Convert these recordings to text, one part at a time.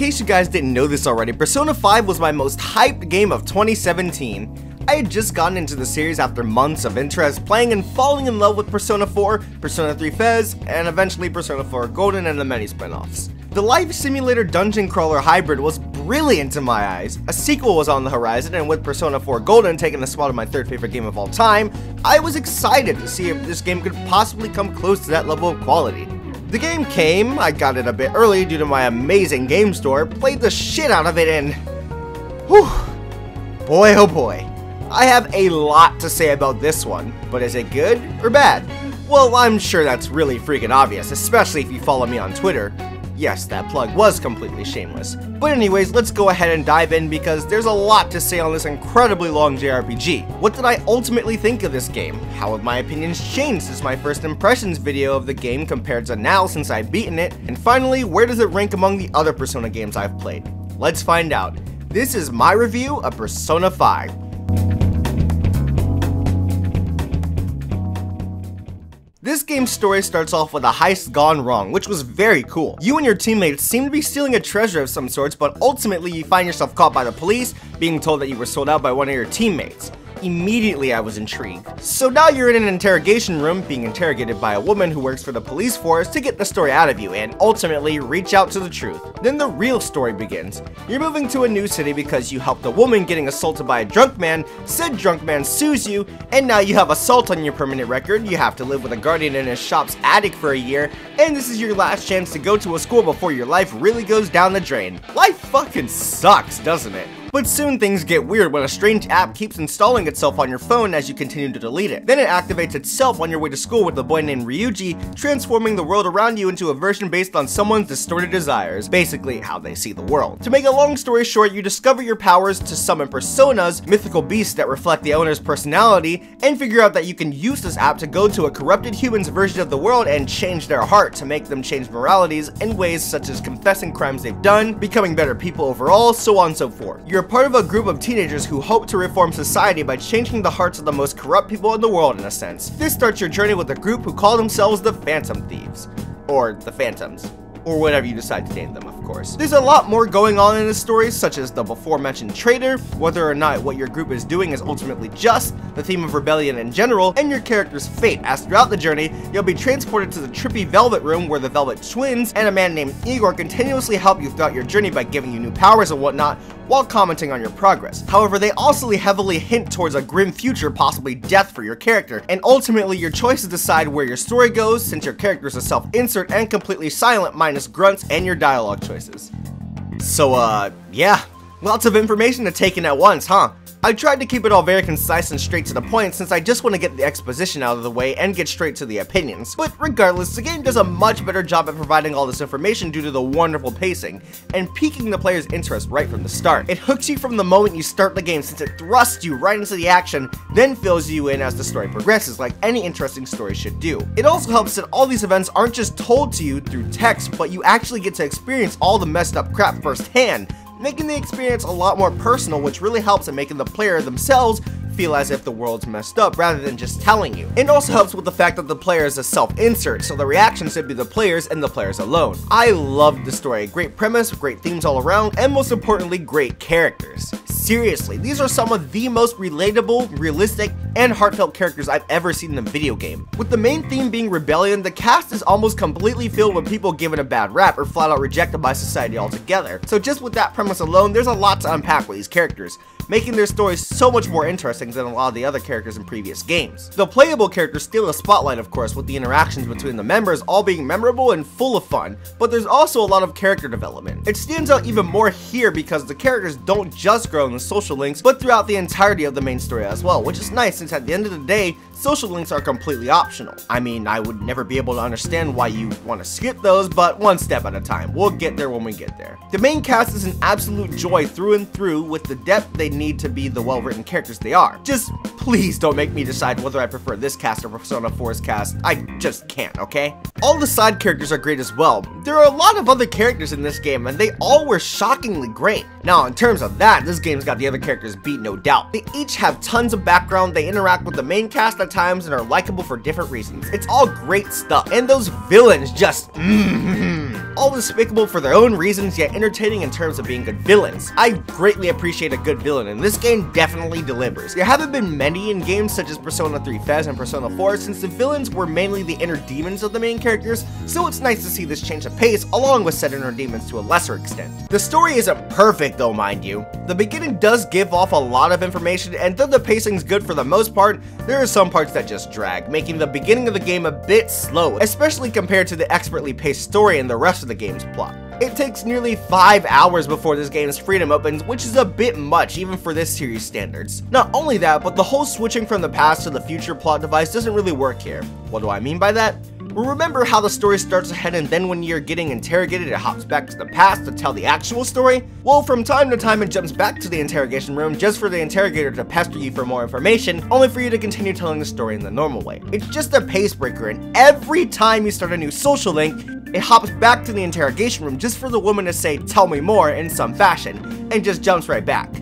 case you guys didn't know this already, Persona 5 was my most hyped game of 2017. I had just gotten into the series after months of interest, playing and falling in love with Persona 4, Persona 3 FES, and eventually Persona 4 Golden and the many spin-offs. The life simulator dungeon crawler hybrid was brilliant in my eyes. A sequel was on the horizon, and with Persona 4 Golden taking the spot of my third favorite game of all time, I was excited to see if this game could possibly come close to that level of quality. The game came, I got it a bit early due to my amazing game store, played the shit out of it, and whew, boy oh boy. I have a lot to say about this one, but is it good or bad? Well, I'm sure that's really freaking obvious, especially if you follow me on Twitter. Yes, that plug was completely shameless. But anyways, let's go ahead and dive in because there's a lot to say on this incredibly long JRPG. What did I ultimately think of this game? How have my opinions changed since my first impressions video of the game compared to now since I've beaten it? And finally, where does it rank among the other Persona games I've played? Let's find out. This is my review of Persona 5. This game's story starts off with a heist gone wrong, which was very cool. You and your teammates seem to be stealing a treasure of some sorts, but ultimately you find yourself caught by the police, being told that you were sold out by one of your teammates. Immediately I was intrigued. So now you're in an interrogation room, being interrogated by a woman who works for the police force to get the story out of you and ultimately reach out to the truth. Then the real story begins. You're moving to a new city because you helped a woman getting assaulted by a drunk man, said drunk man sues you, and now you have assault on your permanent record, you have to live with a guardian in his shop's attic for a year, and this is your last chance to go to a school before your life really goes down the drain. Life fucking sucks, doesn't it? But soon things get weird when a strange app keeps installing itself on your phone as you continue to delete it. Then it activates itself on your way to school with a boy named Ryuji, transforming the world around you into a version based on someone's distorted desires, basically how they see the world. To make a long story short, you discover your powers to summon personas, mythical beasts that reflect the owner's personality, and figure out that you can use this app to go to a corrupted human's version of the world and change their heart to make them change moralities in ways such as confessing crimes they've done, becoming better people overall, so on and so forth. You're part of a group of teenagers who hope to reform society by changing the hearts of the most corrupt people in the world in a sense. This starts your journey with a group who call themselves the Phantom Thieves. Or the Phantoms. Or whatever you decide to name them, of course. There's a lot more going on in this story, such as the before mentioned traitor, whether or not what your group is doing is ultimately just, the theme of rebellion in general, and your character's fate, as throughout the journey, you'll be transported to the trippy Velvet Room where the Velvet Twins and a man named Igor continuously help you throughout your journey by giving you new powers and whatnot, while commenting on your progress. However, they also heavily hint towards a grim future, possibly death for your character, and ultimately your choices decide where your story goes since your character is a self-insert and completely silent minus grunts and your dialogue choices. So yeah, lots of information to take in at once, huh? I tried to keep it all very concise and straight to the point since I just want to get the exposition out of the way and get straight to the opinions. But regardless, the game does a much better job at providing all this information due to the wonderful pacing and piquing the player's interest right from the start. It hooks you from the moment you start the game since it thrusts you right into the action, then fills you in as the story progresses like any interesting story should do. It also helps that all these events aren't just told to you through text, but you actually get to experience all the messed up crap firsthand, making the experience a lot more personal, which really helps in making the player themselves feel as if the world's messed up rather than just telling you. It also helps with the fact that the player is a self-insert, so the reactions should be the players and the players alone. I loved the story. Great premise, great themes all around, and most importantly, great characters. Seriously, these are some of the most relatable, realistic, and heartfelt characters I've ever seen in a video game. With the main theme being rebellion, the cast is almost completely filled with people given a bad rap or flat out rejected by society altogether. So just with that premise alone, there's a lot to unpack with these characters, making their stories so much more interesting than a lot of the other characters in previous games. The playable characters steal the spotlight, of course, with the interactions between the members all being memorable and full of fun, but there's also a lot of character development. It stands out even more here because the characters don't just grow in the social links, but throughout the entirety of the main story as well, which is nice since at the end of the day, social links are completely optional. I mean, I would never be able to understand why you want to skip those, but one step at a time. We'll get there when we get there. The main cast is an absolute joy through and through with the depth they need to be the well-written characters they are. Just please don't make me decide whether I prefer this cast or Persona 4's cast. I just can't, okay? All the side characters are great as well. There are a lot of other characters in this game and they all were shockingly great. Now in terms of that, this game's got the other characters beat, no doubt. They each have tons of background, they interact with the main cast at times and are likable for different reasons. It's all great stuff, and those villains just all despicable for their own reasons, yet entertaining in terms of being good villains. I greatly appreciate a good villain, and this game definitely delivers. There haven't been many in games such as Persona 3 FES and Persona 4 since the villains were mainly the inner demons of the main characters, so it's nice to see this change of pace along with said inner demons to a lesser extent. The story isn't perfect though, mind you. The beginning does give off a lot of information, and though the pacing's good for the most part, there are some parts that just drag, making the beginning of the game a bit slow, especially compared to the expertly paced story and the rest of the game's plot. It takes nearly 5 hours before this game's freedom opens, which is a bit much even for this series standards. Not only that, but the whole switching from the past to the future plot device doesn't really work here. What do I mean by that? Remember how the story starts ahead and then when you're getting interrogated it hops back to the past to tell the actual story? Well, from time to time it jumps back to the interrogation room just for the interrogator to pester you for more information, only for you to continue telling the story in the normal way. It's just a pace breaker, and every time you start a new social link, it hops back to the interrogation room just for the woman to say "tell me more" in some fashion, and just jumps right back.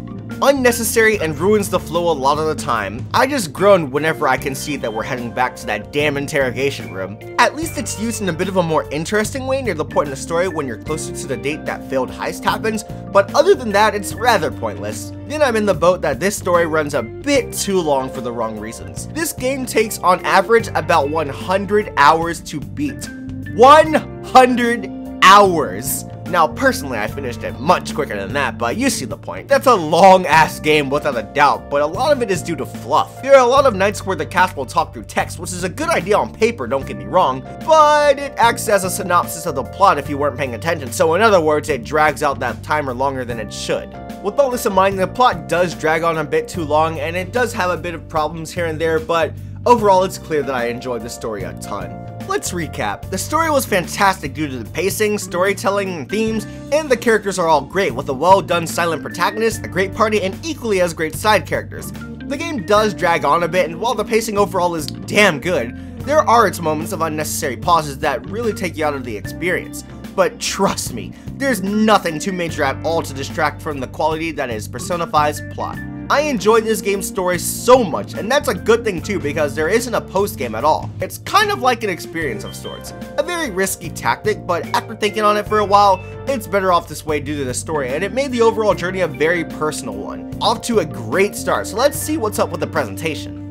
Unnecessary and ruins the flow a lot of the time. I just groan whenever I can see that we're heading back to that damn interrogation room. At least it's used in a bit of a more interesting way near the point in the story when you're closer to the date that failed heist happens, but other than that, it's rather pointless. Then I'm in the boat that this story runs a bit too long for the wrong reasons. This game takes on average about 100 hours to beat. 100 hours! Now, personally, I finished it much quicker than that, but you see the point. That's a long-ass game without a doubt, but a lot of it is due to fluff. There are a lot of nights where the cast will talk through text, which is a good idea on paper, don't get me wrong, but it acts as a synopsis of the plot if you weren't paying attention, so in other words, it drags out that timer longer than it should. With all this in mind, the plot does drag on a bit too long, and it does have a bit of problems here and there, but overall, it's clear that I enjoyed the story a ton. Let's recap. The story was fantastic due to the pacing, storytelling, and themes, and the characters are all great, with a well-done silent protagonist, a great party, and equally as great side characters. The game does drag on a bit, and while the pacing overall is damn good, there are its moments of unnecessary pauses that really take you out of the experience. But trust me, there's nothing too major at all to distract from the quality that is Persona 5's plot. I enjoyed this game's story so much, and that's a good thing too because there isn't a post-game at all. It's kind of like an experience of sorts. A very risky tactic, but after thinking on it for a while, it's better off this way due to the story, and it made the overall journey a very personal one. Off to a great start, so let's see what's up with the presentation.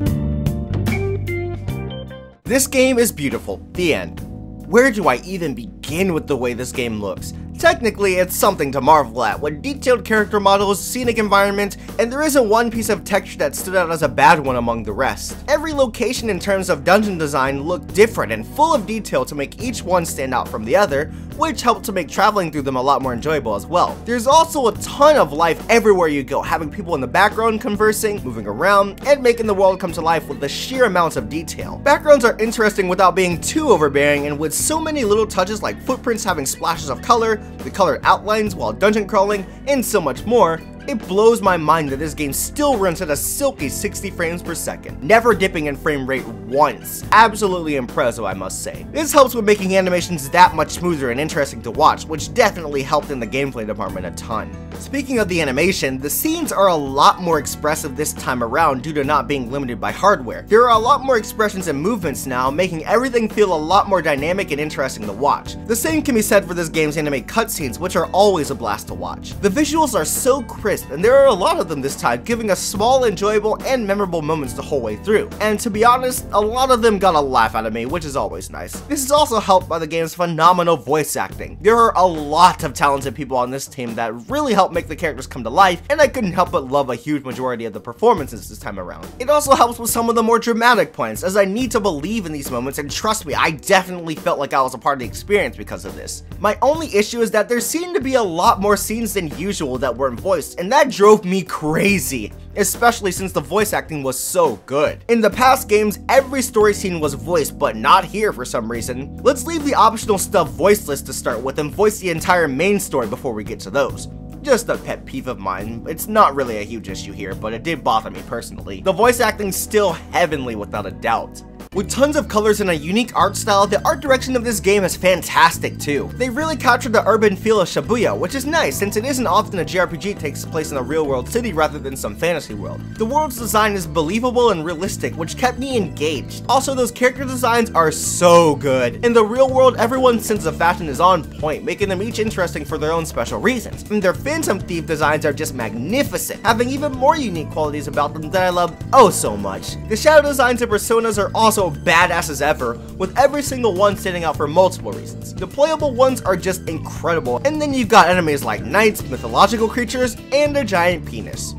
This game is beautiful. The end. Where do I even begin with the way this game looks? Technically, it's something to marvel at, with detailed character models, scenic environment, and there isn't one piece of texture that stood out as a bad one among the rest. Every location in terms of dungeon design looked different and full of detail to make each one stand out from the other, which helped to make traveling through them a lot more enjoyable as well. There's also a ton of life everywhere you go, having people in the background conversing, moving around, and making the world come to life with the sheer amounts of detail. Backgrounds are interesting without being too overbearing, and with so many little touches like footprints having splashes of color, the colored outlines while dungeon crawling, and so much more, it blows my mind that this game still runs at a silky 60 frames per second, never dipping in frame rate once. Absolutely impressive, I must say. This helps with making animations that much smoother and interesting to watch, which definitely helped in the gameplay department a ton. Speaking of the animation, the scenes are a lot more expressive this time around due to not being limited by hardware. There are a lot more expressions and movements now, making everything feel a lot more dynamic and interesting to watch. The same can be said for this game's anime cutscenes, which are always a blast to watch. The visuals are so crisp, and there are a lot of them this time, giving us small, enjoyable, and memorable moments the whole way through. And to be honest, a lot of them got a laugh out of me, which is always nice. This is also helped by the game's phenomenal voice acting. There are a lot of talented people on this team that really help make the characters come to life, and I couldn't help but love a huge majority of the performances this time around. It also helps with some of the more dramatic points, as I need to believe in these moments, and trust me, I definitely felt like I was a part of the experience because of this. My only issue is that there seemed to be a lot more scenes than usual that weren't voiced, and that drove me crazy, especially since the voice acting was so good. In the past games, every story scene was voiced, but not here for some reason. Let's leave the optional stuff voiceless to start with and voice the entire main story before we get to those. Just a pet peeve of mine. It's not really a huge issue here, but it did bother me personally. The voice acting's still heavenly without a doubt. With tons of colors and a unique art style, the art direction of this game is fantastic too. They really captured the urban feel of Shibuya, which is nice since it isn't often a JRPG takes place in a real world city rather than some fantasy world. The world's design is believable and realistic, which kept me engaged. Also, those character designs are so good. In the real world, everyone's sense of fashion is on point, making them each interesting for their own special reasons. And their Phantom Thief designs are just magnificent, having even more unique qualities about them that I love oh so much. The shadow designs and personas are also badass as ever, with every single one standing out for multiple reasons. The playable ones are just incredible, and then you've got enemies like knights, mythological creatures, and a giant penis.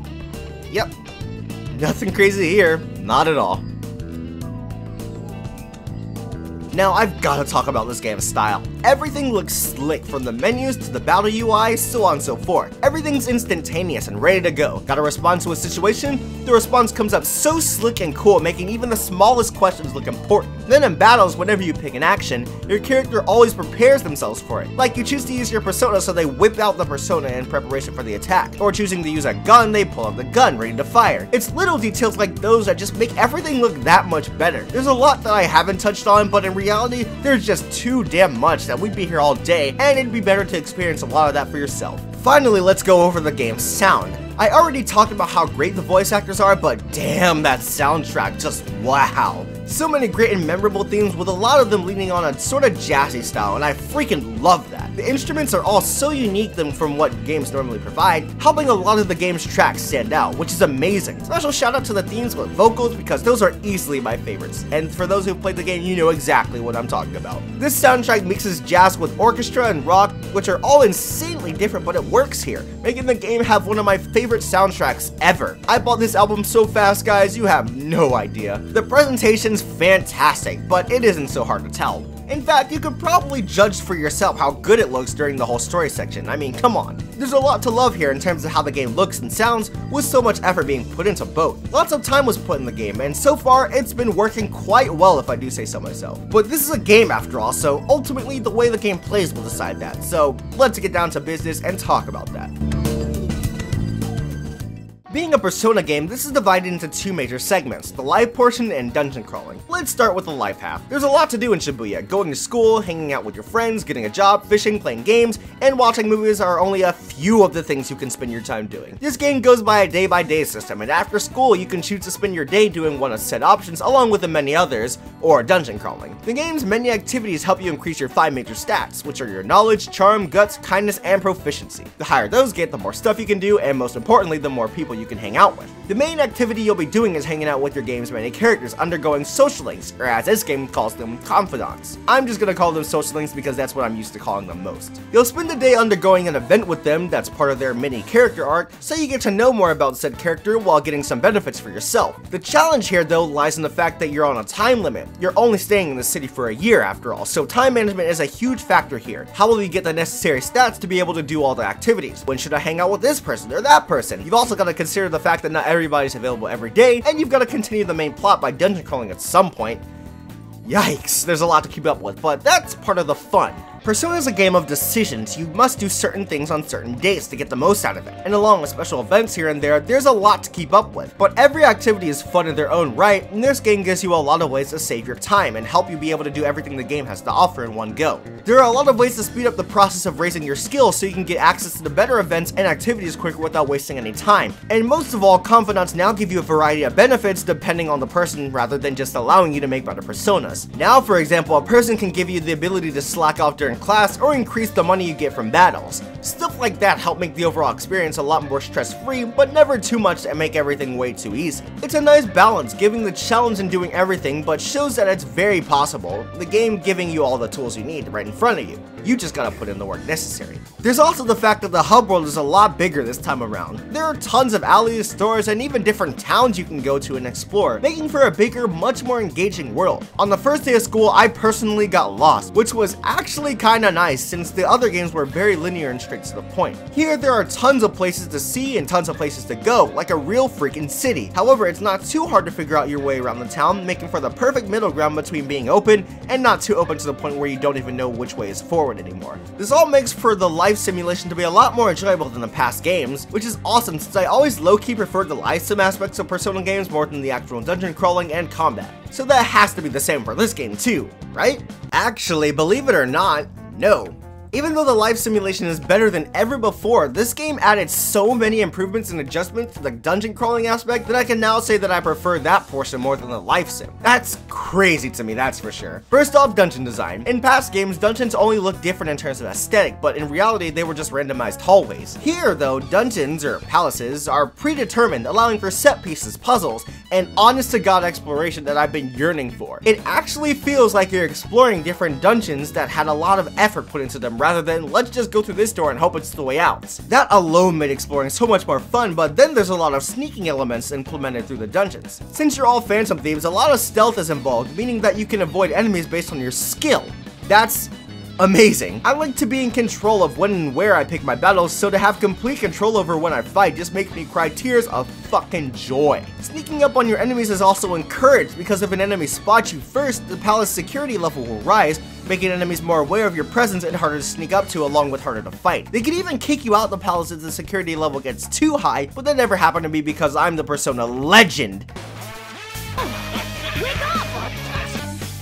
Yep, nothing crazy here, not at all. Now I've gotta talk about this game's style. Everything looks slick, from the menus to the battle UI, so on and so forth. Everything's instantaneous and ready to go. Gotta respond to a situation? The response comes up so slick and cool, making even the smallest questions look important. Then in battles, whenever you pick an action, your character always prepares themselves for it. Like you choose to use your persona, so they whip out the persona in preparation for the attack. Or choosing to use a gun, they pull out the gun ready to fire. It's little details like those that just make everything look that much better. There's a lot that I haven't touched on, but in reality, there's just too damn much that we'd be here all day, and it'd be better to experience a lot of that for yourself. Finally, let's go over the game's sound. I already talked about how great the voice actors are, but damn, that soundtrack, just wow. So many great and memorable themes, with a lot of them leaning on a sort of jazzy style, and I freaking love that. The instruments are all so unique from what games normally provide, helping a lot of the game's tracks stand out, which is amazing. Special shout out to the themes with vocals, because those are easily my favorites, and for those who've played the game, you know exactly what I'm talking about. This soundtrack mixes jazz with orchestra and rock, which are all insanely different, but it works here, making the game have one of my favorite soundtracks ever. I bought this album so fast, guys, you have no idea. The presentation's fantastic, but it isn't so hard to tell. In fact, you could probably judge for yourself how good it looks during the whole story section. I mean, come on. There's a lot to love here in terms of how the game looks and sounds, with so much effort being put into both. Lots of time was put in the game, and so far, it's been working quite well if I do say so myself. But this is a game after all, so ultimately the way the game plays will decide that. So let's get down to business and talk about that. Being a Persona game, this is divided into two major segments, the life portion and dungeon crawling. Let's start with the life half. There's a lot to do in Shibuya. Going to school, hanging out with your friends, getting a job, fishing, playing games, and watching movies are only a few of the things you can spend your time doing. This game goes by a day-by-day system, and after school you can choose to spend your day doing one of said options along with the many others, or dungeon crawling. The game's many activities help you increase your 5 major stats, which are your knowledge, charm, guts, kindness, and proficiency. The higher those get, the more stuff you can do, and most importantly, the more people you can hang out with. The main activity you'll be doing is hanging out with your game's many characters, undergoing social links, or as this game calls them, confidants. I'm just gonna call them social links because that's what I'm used to calling them most. You'll spend the day undergoing an event with them that's part of their mini character arc, so you get to know more about said character while getting some benefits for yourself. The challenge here though lies in the fact that you're on a time limit. You're only staying in the city for a year after all, so time management is a huge factor here. How will you get the necessary stats to be able to do all the activities? When should I hang out with this person or that person? You've also got to consider the fact that not everybody's available every day, and you've got to continue the main plot by dungeon crawling at some point. Yikes, there's a lot to keep up with, but that's part of the fun. Persona is a game of decisions. You must do certain things on certain dates to get the most out of it, and along with special events here and there, there's a lot to keep up with. But every activity is fun in their own right, and this game gives you a lot of ways to save your time and help you be able to do everything the game has to offer in one go. There are a lot of ways to speed up the process of raising your skills so you can get access to the better events and activities quicker without wasting any time. And most of all, confidants now give you a variety of benefits depending on the person rather than just allowing you to make better personas. Now, for example, a person can give you the ability to slack off during class or increase the money you get from battles. Stuff like that help make the overall experience a lot more stress-free, but never too much and make everything way too easy. It's a nice balance, giving the challenge and doing everything, but shows that it's very possible, the game giving you all the tools you need right in front of you. You just gotta put in the work necessary. There's also the fact that the hub world is a lot bigger this time around. There are tons of alleys, stores, and even different towns you can go to and explore, making for a bigger, much more engaging world. On the first day of school, I personally got lost, which was actually kinda nice since the other games were very linear and straight to the point. Here, there are tons of places to see and tons of places to go, like a real freaking city. However, it's not too hard to figure out your way around the town, making for the perfect middle ground between being open and not too open to the point where you don't even know which way is forward anymore. This all makes for the life life simulation to be a lot more enjoyable than the past games, which is awesome since I always low-key preferred the life sim aspects of Persona games more than the actual dungeon crawling and combat. So that has to be the same for this game too, right? Actually, believe it or not, no. Even though the life simulation is better than ever before, this game added so many improvements and adjustments to the dungeon crawling aspect that I can now say that I prefer that portion more than the life sim. That's crazy to me, that's for sure. First off, dungeon design. In past games, dungeons only looked different in terms of aesthetic, but in reality, they were just randomized hallways. Here, though, dungeons, or palaces, are predetermined, allowing for set pieces, puzzles, and honest-to-God exploration that I've been yearning for. It actually feels like you're exploring different dungeons that had a lot of effort put into them, rather than let's just go through this door and hope it's the way out. That alone made exploring so much more fun, but then there's a lot of sneaking elements implemented through the dungeons. Since you're all phantom thieves, a lot of stealth is involved, meaning that you can avoid enemies based on your skill. That's amazing. I like to be in control of when and where I pick my battles, so to have complete control over when I fight just makes me cry tears of fucking joy. Sneaking up on your enemies is also encouraged, because if an enemy spots you first, the palace security level will rise, making enemies more aware of your presence and harder to sneak up to, along with harder to fight. They can even kick you out the palace if the security level gets too high, but that never happened to me because I'm the Persona legend. Wake up!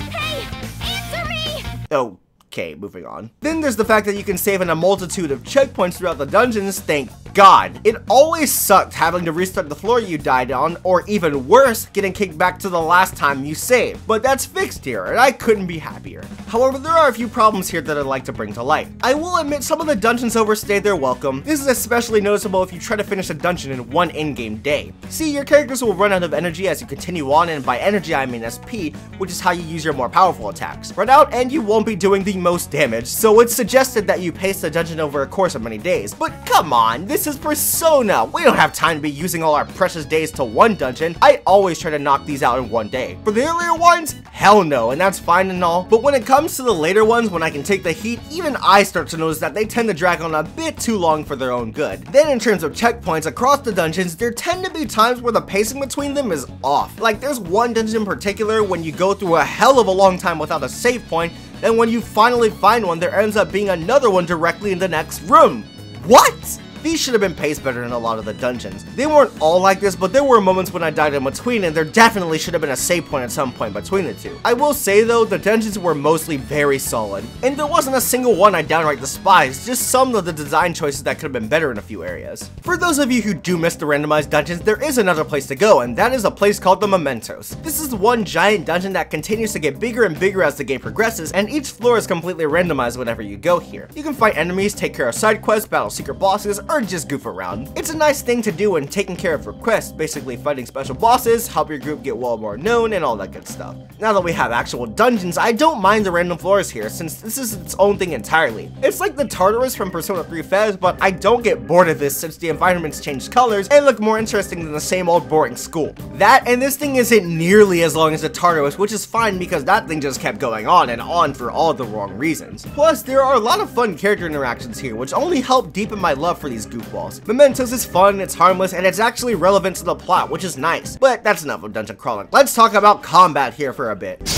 Hey, answer me! Okay, moving on. Then there's the fact that you can save in a multitude of checkpoints throughout the dungeons, thank God. It always sucked having to restart the floor you died on, or even worse, getting kicked back to the last time you saved. But that's fixed here, and I couldn't be happier. However, there are a few problems here that I'd like to bring to light. I will admit some of the dungeons overstayed their welcome. This is especially noticeable if you try to finish a dungeon in one in-game day. See, your characters will run out of energy as you continue on, and by energy I mean SP, which is how you use your more powerful attacks. Run out and you won't be doing the most damage, so it's suggested that you pace the dungeon over a course of many days. But come on, this is Persona. We don't have time to be using all our precious days to one dungeon. I always try to knock these out in one day. For the earlier ones, hell no, and that's fine and all. But when it comes to the later ones, when I can take the heat, even I start to notice that they tend to drag on a bit too long for their own good. Then in terms of checkpoints across the dungeons, there tend to be times where the pacing between them is off. Like there's one dungeon in particular when you go through a hell of a long time without a save point, then when you finally find one, there ends up being another one directly in the next room. What? These should have been paced better in a lot of the dungeons. They weren't all like this, but there were moments when I died in between, and there definitely should have been a save point at some point between the two. I will say though, the dungeons were mostly very solid, and there wasn't a single one I downright despised, just some of the design choices that could have been better in a few areas. For those of you who do miss the randomized dungeons, there is another place to go, and that is a place called the Mementos. This is one giant dungeon that continues to get bigger and bigger as the game progresses, and each floor is completely randomized whenever you go here. You can fight enemies, take care of side quests, battle secret bosses, or just goof around. It's a nice thing to do when taking care of requests, basically fighting special bosses, help your group get well more known, and all that good stuff. Now that we have actual dungeons, I don't mind the random floors here, since this is its own thing entirely. It's like the Tartarus from Persona 3 FES, but I don't get bored of this since the environments change colors and look more interesting than the same old boring school. That and this thing isn't nearly as long as the Tartarus, which is fine because that thing just kept going on and on for all the wrong reasons. Plus, there are a lot of fun character interactions here, which only help deepen my love for these goofballs. Mementos is fun, it's harmless, and it's actually relevant to the plot, which is nice. But that's enough of dungeon crawling. Let's talk about combat here for a bit. Now's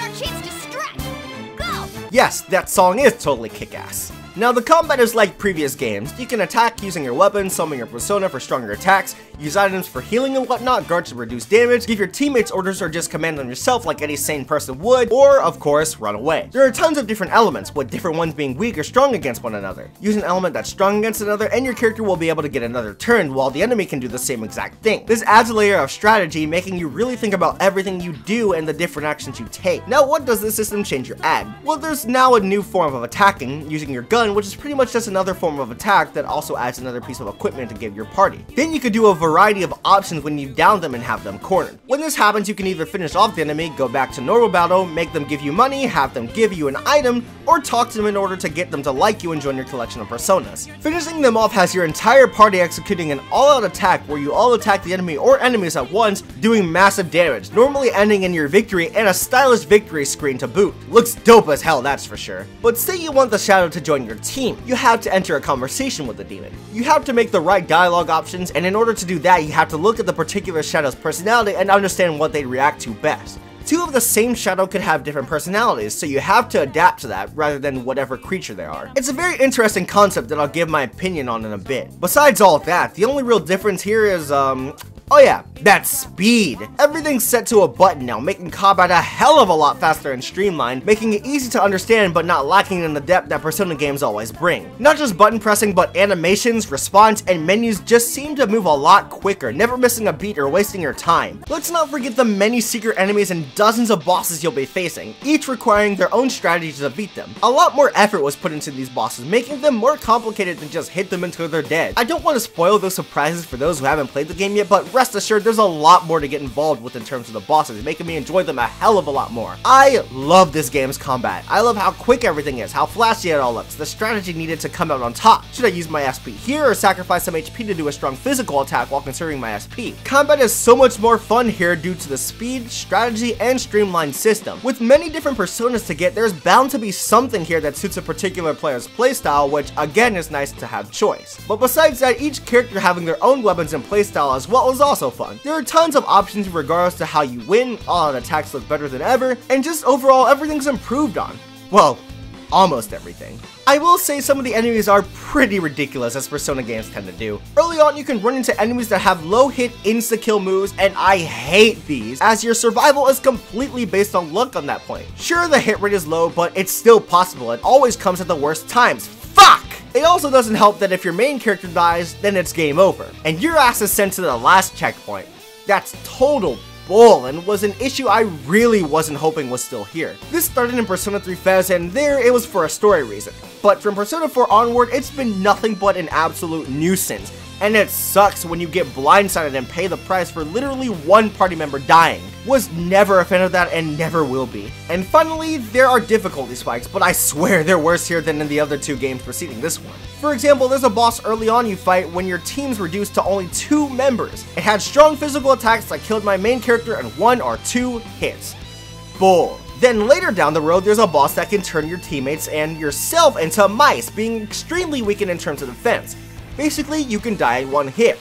our chance to strike! Go! Yes, that song is totally kick-ass. Now, the combat is like previous games. You can attack using your weapons, summon your persona for stronger attacks, use items for healing and whatnot, guard to reduce damage, give your teammates orders or just command them yourself like any sane person would, or, of course, run away. There are tons of different elements, with different ones being weak or strong against one another. Use an element that's strong against another, and your character will be able to get another turn, while the enemy can do the same exact thing. This adds a layer of strategy, making you really think about everything you do and the different actions you take. Now, what does this system change your add? Well, there's now a new form of attacking, using your gun, which is pretty much just another form of attack that also adds another piece of equipment to give your party. Then you could do a variety of options when you down them and have them cornered. When this happens, you can either finish off the enemy, go back to normal battle, make them give you money, have them give you an item, or talk to them in order to get them to like you and join your collection of personas. Finishing them off has your entire party executing an all-out attack where you all attack the enemy or enemies at once, doing massive damage, normally ending in your victory and a stylish victory screen to boot. Looks dope as hell, that's for sure. But say you want the Shadow to join your team, you have to enter a conversation with the demon. You have to make the right dialogue options, and in order to do that, you have to look at the particular Shadow's personality and understand what they react to best. Two of the same shadow could have different personalities, so you have to adapt to that rather than whatever creature they are. It's a very interesting concept that I'll give my opinion on in a bit. Besides all that, the only real difference here is, oh yeah, that's speed. Everything's set to a button now, making combat a hell of a lot faster and streamlined, making it easy to understand but not lacking in the depth that Persona games always bring. Not just button pressing, but animations, response, and menus just seem to move a lot quicker, never missing a beat or wasting your time. Let's not forget the many secret enemies and dozens of bosses you'll be facing, each requiring their own strategies to beat them. A lot more effort was put into these bosses, making them more complicated than just hit them until they're dead. I don't want to spoil those surprises for those who haven't played the game yet, but rest assured there's a lot more to get involved with in terms of the bosses, making me enjoy them a hell of a lot more. I love this game's combat. I love how quick everything is, how flashy it all looks, the strategy needed to come out on top. Should I use my SP here or sacrifice some HP to do a strong physical attack while conserving my SP? Combat is so much more fun here due to the speed, strategy, and streamlined system. With many different personas to get, there's bound to be something here that suits a particular player's playstyle, which again is nice to have choice. But besides that, each character having their own weapons and playstyle as well is also fun. There are tons of options regardless to how you win, all the attacks look better than ever, and just overall everything's improved on. Well, almost everything. I will say some of the enemies are pretty ridiculous, as Persona games tend to do. Early on, you can run into enemies that have low hit insta-kill moves, and I hate these, as your survival is completely based on luck on that point. Sure, the hit rate is low, but it's still possible. It always comes at the worst times. Fuck! It also doesn't help that if your main character dies, then it's game over, and your ass is sent to the last checkpoint. That's total bull, and was an issue I really wasn't hoping was still here. This started in Persona 3 FES, and there it was for a story reason. But from Persona 4 onward, it's been nothing but an absolute nuisance. And it sucks when you get blindsided and pay the price for literally one party member dying. Was never a fan of that and never will be. And finally, there are difficulty spikes, but I swear they're worse here than in the other two games preceding this one. For example, there's a boss early on you fight when your team's reduced to only 2 members. It had strong physical attacks that killed my main character in 1 or 2 hits. Bull. Then later down the road, there's a boss that can turn your teammates and yourself into mice, being extremely weakened in terms of defense. Basically, you can die in 1 hit.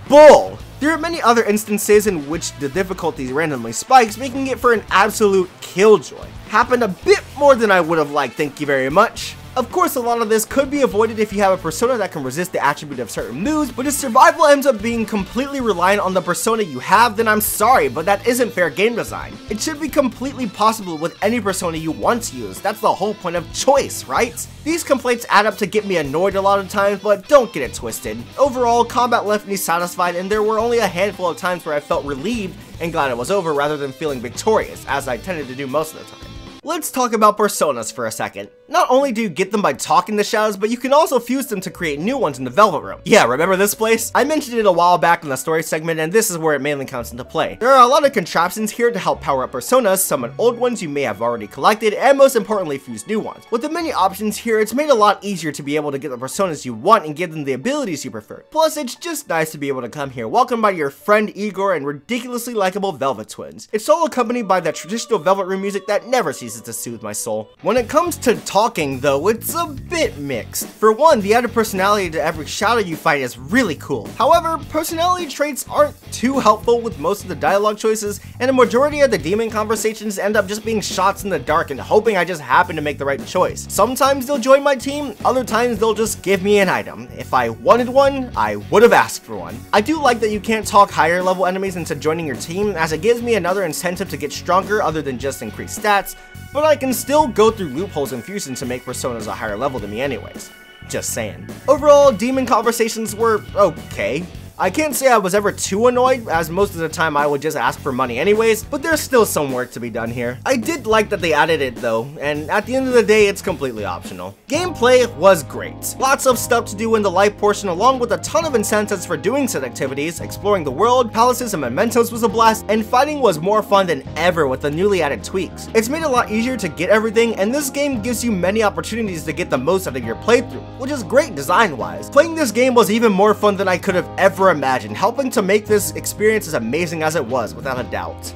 Bull! There are many other instances in which the difficulty randomly spikes, making it for an absolute killjoy. Happened a bit more than I would have liked, thank you very much. Of course, a lot of this could be avoided if you have a persona that can resist the attribute of certain moves, but if survival ends up being completely reliant on the persona you have, then I'm sorry, but that isn't fair game design. It should be completely possible with any persona you want to use. That's the whole point of choice, right? These complaints add up to get me annoyed a lot of times, but don't get it twisted. Overall, combat left me satisfied, and there were only a handful of times where I felt relieved and glad it was over rather than feeling victorious, as I tended to do most of the time. Let's talk about personas for a second. Not only do you get them by talking to shadows, but you can also fuse them to create new ones in the Velvet Room. Yeah, remember this place? I mentioned it a while back in the story segment, and this is where it mainly comes into play. There are a lot of contraptions here to help power up personas, summon old ones you may have already collected, and most importantly, fuse new ones. With the many options here, it's made a lot easier to be able to get the personas you want and give them the abilities you prefer. Plus, it's just nice to be able to come here, welcomed by your friend Igor and ridiculously likable Velvet Twins. It's all accompanied by that traditional Velvet Room music that never ceases to soothe my soul. When it comes to talking though, it's a bit mixed. For one, the added personality to every shadow you fight is really cool. However, personality traits aren't too helpful with most of the dialogue choices, and a majority of the demon conversations end up just being shots in the dark and hoping I just happen to make the right choice. Sometimes they'll join my team, other times they'll just give me an item. If I wanted one, I would have asked for one. I do like that you can't talk higher level enemies into joining your team, as it gives me another incentive to get stronger other than just increased stats, but I can still go through loopholes and fusion to make personas a higher level than me anyways. Just saying. Overall, demon conversations were okay. I can't say I was ever too annoyed, as most of the time I would just ask for money anyways, but there's still some work to be done here. I did like that they added it though, and at the end of the day, it's completely optional. Gameplay was great. Lots of stuff to do in the life portion, along with a ton of incentives for doing said activities. Exploring the world, palaces, and mementos was a blast, and fighting was more fun than ever with the newly added tweaks. It's made it a lot easier to get everything, and this game gives you many opportunities to get the most out of your playthrough, which is great design-wise. Playing this game was even more fun than I could have ever imagined, helping to make this experience as amazing as it was, without a doubt.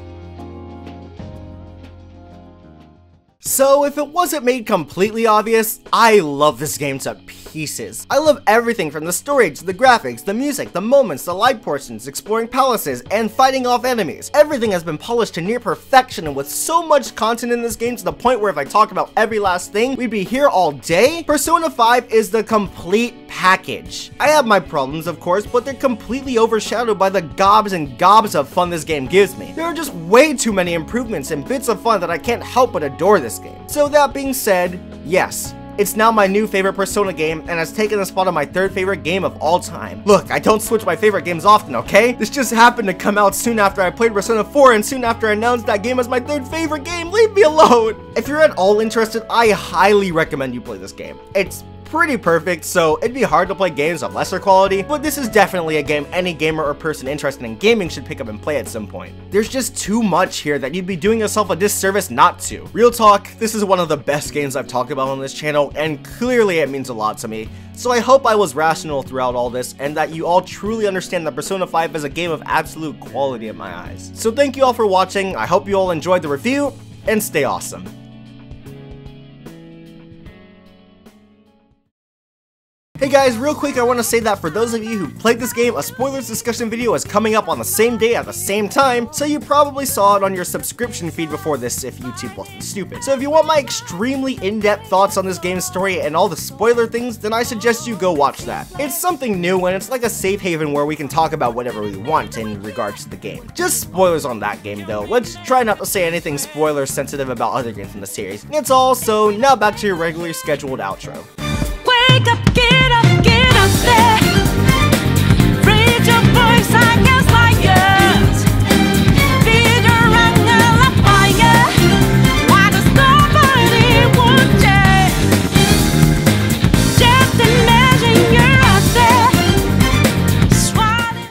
So if it wasn't made completely obvious, I love this game to pieces. I love everything from the story to the graphics, the music, the moments, the light portions, exploring palaces, and fighting off enemies. Everything has been polished to near perfection, and with so much content in this game to the point where if I talk about every last thing, we'd be here all day. Persona 5 is the complete package. I have my problems, of course, but they're completely overshadowed by the gobs and gobs of fun this game gives me. There are just way too many improvements and bits of fun that I can't help but adore this game. So that being said, yes, it's now my new favorite Persona game, and has taken the spot on my third favorite game of all time. Look, I don't switch my favorite games often, okay? This just happened to come out soon after I played Persona 4 and soon after I announced that game as my third favorite game. Leave me alone! If you're at all interested, I highly recommend you play this game. It's pretty perfect, so it'd be hard to play games of lesser quality, but this is definitely a game any gamer or person interested in gaming should pick up and play at some point. There's just too much here that you'd be doing yourself a disservice not to. Real talk, this is one of the best games I've talked about on this channel, and clearly it means a lot to me. So I hope I was rational throughout all this, and that you all truly understand that Persona 5 is a game of absolute quality in my eyes. So thank you all for watching, I hope you all enjoyed the review, and stay awesome. Hey guys, real quick, I want to say that for those of you who played this game, a spoilers discussion video is coming up on the same day at the same time, so you probably saw it on your subscription feed before this if YouTube wasn't stupid. So if you want my extremely in-depth thoughts on this game's story and all the spoiler things, then I suggest you go watch that. It's something new and it's like a safe haven where we can talk about whatever we want in regards to the game. Just spoilers on that game though. Let's try not to say anything spoiler sensitive about other games in the series. That's all, so now back to your regularly scheduled outro. Wake up, get